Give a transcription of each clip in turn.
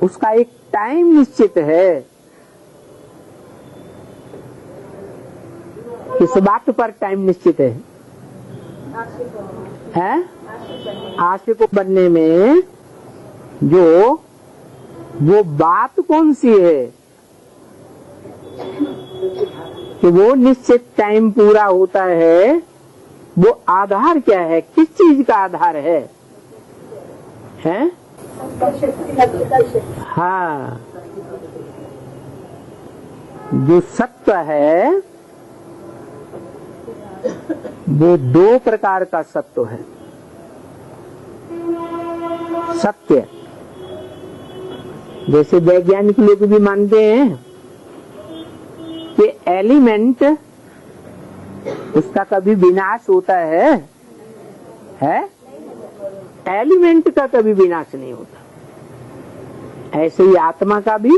उसका एक टाइम निश्चित है। किस बात पर टाइम निश्चित है? आशिक बनने में जो वो बात कौन सी है कि वो निश्चित टाइम पूरा होता है, वो आधार क्या है? किस चीज का आधार है? हाँ, जो सत्य है वो दो प्रकार का सत्य है। सत्य जैसे वैज्ञानिक लोग भी मानते हैं कि एलिमेंट उसका कभी विनाश होता है? एलिमेंट का कभी विनाश नहीं होता, ऐसे ही आत्मा का भी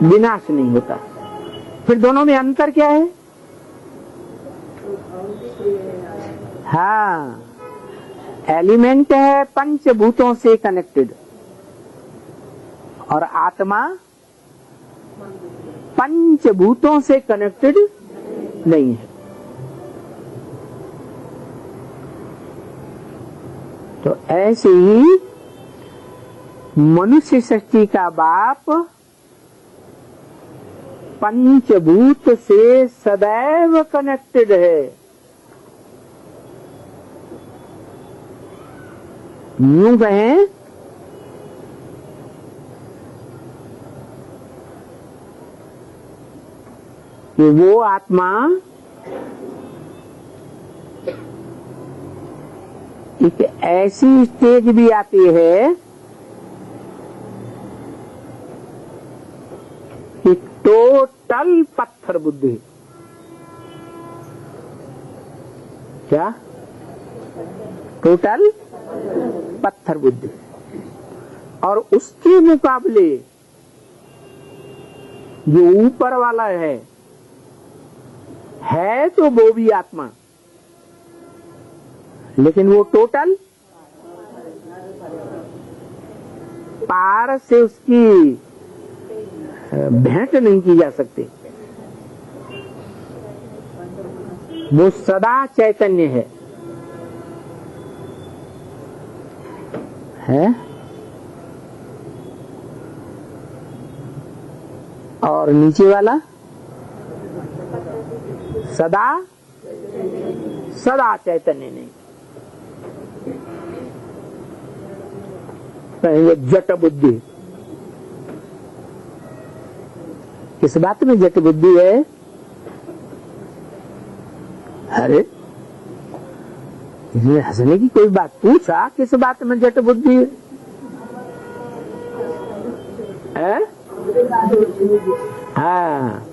विनाश नहीं होता। फिर दोनों में अंतर क्या है? हाँ, एलिमेंट है पंचभूतों से कनेक्टेड और आत्मा पंचभूतों से कनेक्टेड नहीं है। तो ऐसे ही मनुष्य सृष्टि का बाप पंचभूत से सदैव कनेक्टेड है। यूं कहें कि वो आत्मा एक ऐसी स्टेज भी आती है कि टोटल पत्थर बुद्धि। क्या? टोटल पत्थर बुद्धि। और उसके मुकाबले जो ऊपर वाला है तो वो भी आत्मा, लेकिन वो टोटल पार से उसकी भेंट नहीं की जा सकती। वो सदा चैतन्य है और नीचे वाला सदा चैतन्य नहीं। कहेंगे जट बुद्धि। किस बात में जट बुद्धि है? अरे इसमें हंसने की कोई बात? पूछा किस बात में जट बुद्धि है? हाँ,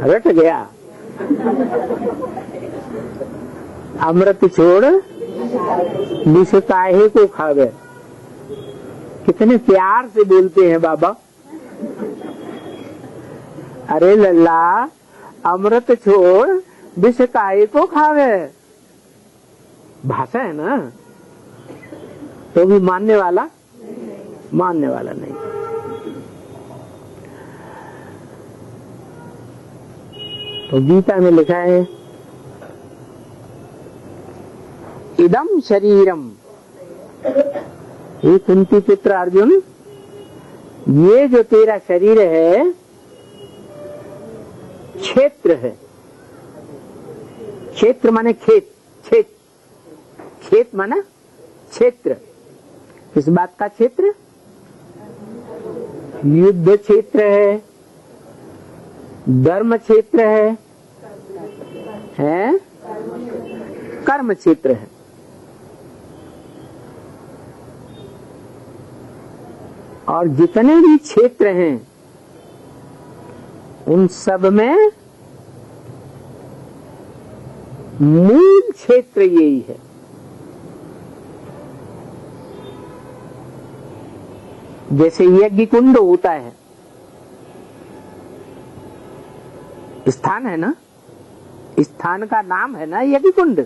रट गया। अमृत छोड़ विष काहे को खावे। कितने प्यार से बोलते हैं बाबा। अरे लल्ला, अमृत छोड़ विष काहे को खावे। भाषा है ना, तो भी मानने वाला नहीं। तो गीता में लिखा है इदम शरीरम। हे कुंती पुत्र अर्जुन, ये जो तेरा शरीर है क्षेत्र है। क्षेत्र माने खेत, खेत माना क्षेत्र। किस बात का क्षेत्र? युद्ध क्षेत्र है, धर्म क्षेत्र है, कर्म क्षेत्र है। और जितने भी क्षेत्र हैं उन सब में मूल क्षेत्र यही है। जैसे यज्ञ कुंड होता है, स्थान है ना, स्थान का नाम है ना यज्ञ कुंड।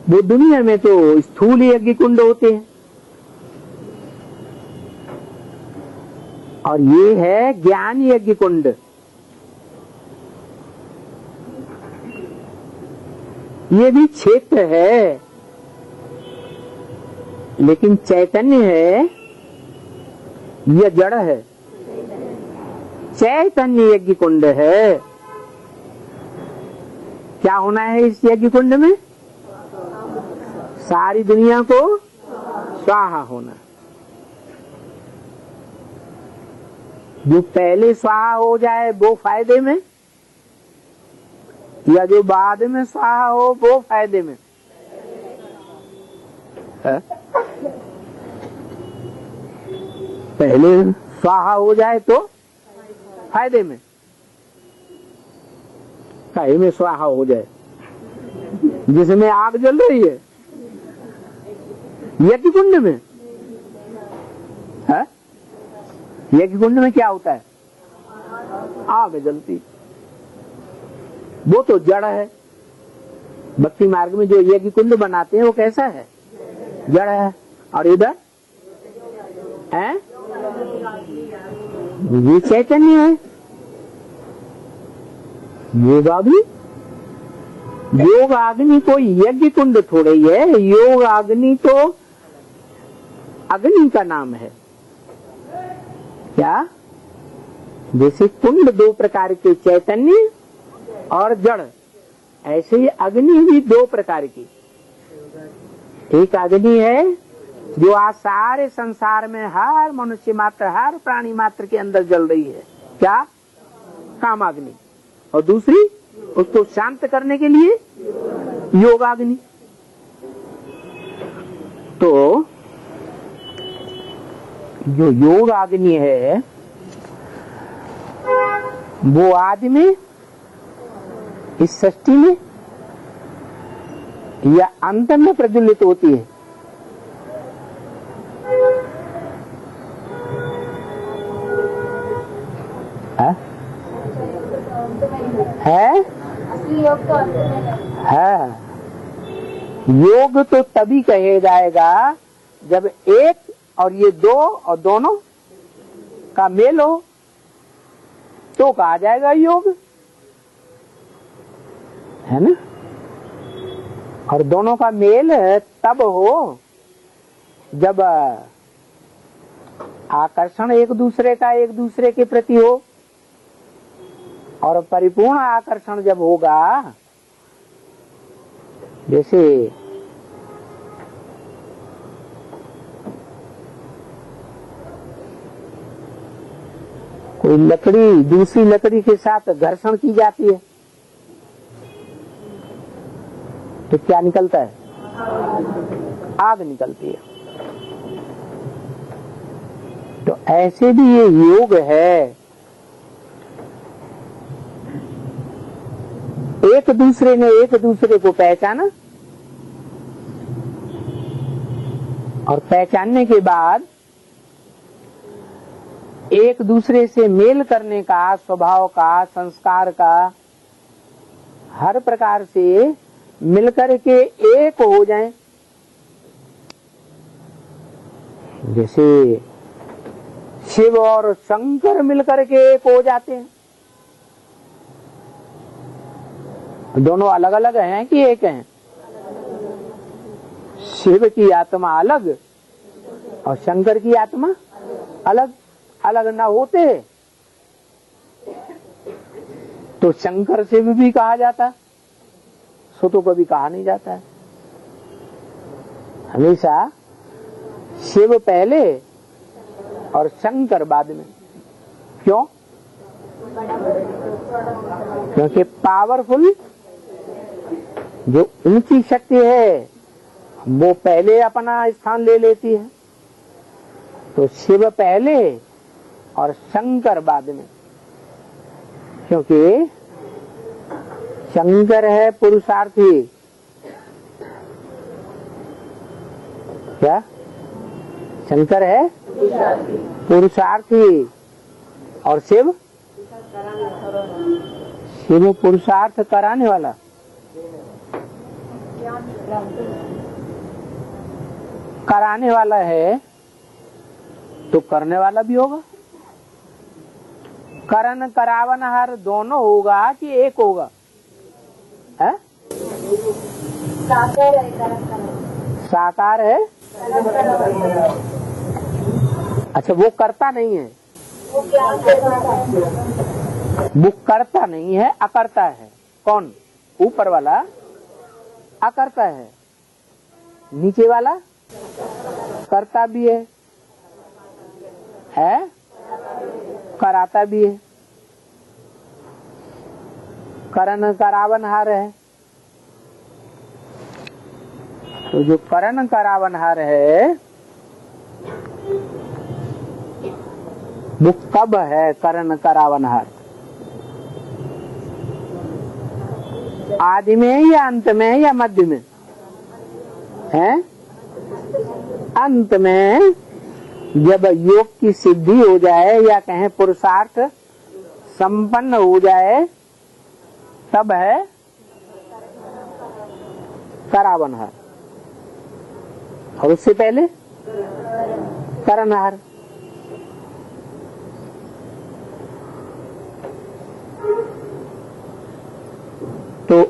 वो दुनिया में तो स्थूल यज्ञ कुंड होते हैं, और ये है ज्ञान यज्ञ कुंड। ये भी क्षेत्र है, लेकिन चैतन्य है या जड़ है? चैतन्य यज्ञ कुंड है। क्या होना है इस यज्ञ कुंड में? सारी दुनिया को स्वाहा होना। जो पहले स्वाहा हो जाए वो फायदे में, या जो बाद में स्वाहा हो वो फायदे में? है? पहले स्वाहा हो जाए तो फायदे में, काहे में स्वाहा हो जाए जिसमें आग जल रही है यज्ञ कुंड में? है? यज्ञ कुंड में क्या होता है? आग जलती, वो तो जड़ है। भक्ति मार्ग में जो यज्ञ कुंड बनाते हैं वो कैसा है? जड़ है। और इधर है ये चैतन्य है। योग अग्नि कोई यज्ञ कुंड थोड़े ही है। योग अग्नि तो अग्नि का नाम है। क्या? जैसे कुंड दो प्रकार के, चैतन्य और जड़, ऐसे ही अग्नि भी दो प्रकार की। एक अग्नि है जो आज सारे संसार में हर मनुष्य मात्र, हर प्राणी मात्र के अंदर जल रही है। क्या? कामाग्नि। और दूसरी उसको शांत करने के लिए योगाग्नि। तो जो योगाग्नि है वो आज में इस सृष्टि में या अंत में प्रज्वलित होती है? है? है। योग तो तभी कहे जाएगा जब एक और ये दो और दोनों का मेल हो, तो कहा जाएगा योग, है ना? और दोनों का मेल तब हो जब आकर्षण एक दूसरे का एक दूसरे के प्रति हो। और परिपूर्ण आकर्षण जब होगा, जैसे कोई लकड़ी दूसरी लकड़ी के साथ घर्षण की जाती है तो क्या निकलता है? आग निकलती है। तो ऐसे भी ये योग है। एक दूसरे ने एक दूसरे को पहचाना और पहचानने के बाद एक दूसरे से मेल करने का, स्वभाव का, संस्कार का, हर प्रकार से मिलकर के एक हो जाएं। जैसे शिव और शंकर मिलकर के एक हो जाते हैं। दोनों अलग अलग हैं कि एक हैं? शिव की आत्मा अलग और शंकर की आत्मा अलग। अलग ना होते तो शंकर शिव भी कहा जाता, सो तो कभी कहा नहीं जाता है। हमेशा शिव पहले और शंकर बाद में। क्यों? क्योंकि पावरफुल जो ऊंची शक्ति है वो पहले अपना स्थान ले लेती है। तो शिव पहले और शंकर बाद में, क्योंकि शंकर है पुरुषार्थी। क्या? शंकर है पुरुषार्थी और शिव पुरुषार्थ कराने वाला। कराने वाला है तो करने वाला भी होगा। करण करावनहार दोनों होगा कि एक होगा? है साकार है। अच्छा, वो करता नहीं है, वो करता नहीं है, अकर्ता है। कौन? ऊपर वाला अकर्ता है, नीचे वाला करता भी है, कराता भी है। करण करावनहार है, तो जो करण करावनहार है वो कब है करण करावनहार? आदि में या अंत में या मध्य में? है अंत में। जब योग की सिद्धि हो जाए या कहें पुरुषार्थ संपन्न हो जाए तब है करावनहार, और उससे पहले करणहार। तो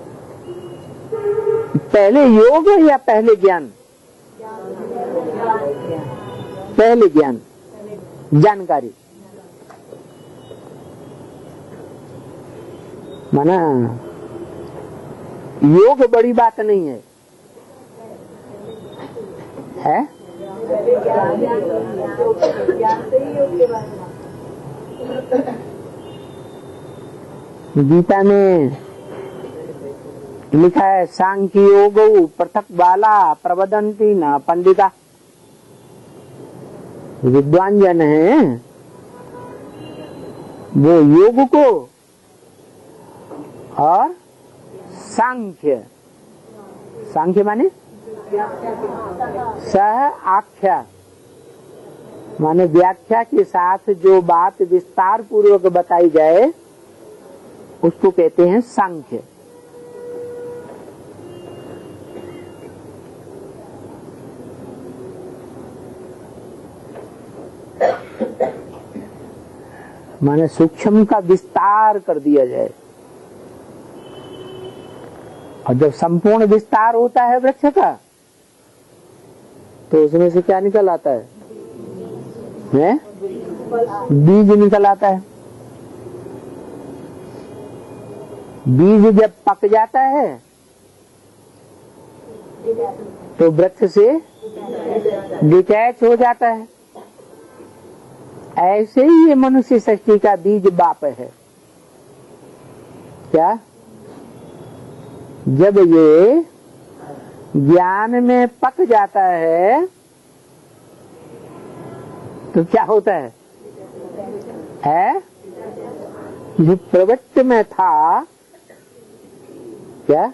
पहले योग या पहले ज्ञान? पहले ज्ञान, जानकारी। माना योग बड़ी बात नहीं है, है? गीता में लिखा है सांख्य योग पृथक बाला प्रवदंती न पंडिता। विद्वान जन है वो योग को और सांख्य, सांख्य माने सह आख्या, माने व्याख्या के साथ जो बात विस्तार पूर्वक बताई जाए उसको कहते हैं सांख्य। माने सूक्ष्म का विस्तार कर दिया जाए, और जब संपूर्ण विस्तार होता है वृक्ष का तो उसमें से क्या निकल आता है? बीज निकल आता है। बीज जब पक जाता है तो वृक्ष से डिटैच हो जाता है। ऐसे ही ये मनुष्य सृष्टि का बीज बाप है। क्या? जब ये ज्ञान में पक जाता है तो क्या होता है? जो प्रवृत्ति में था, क्या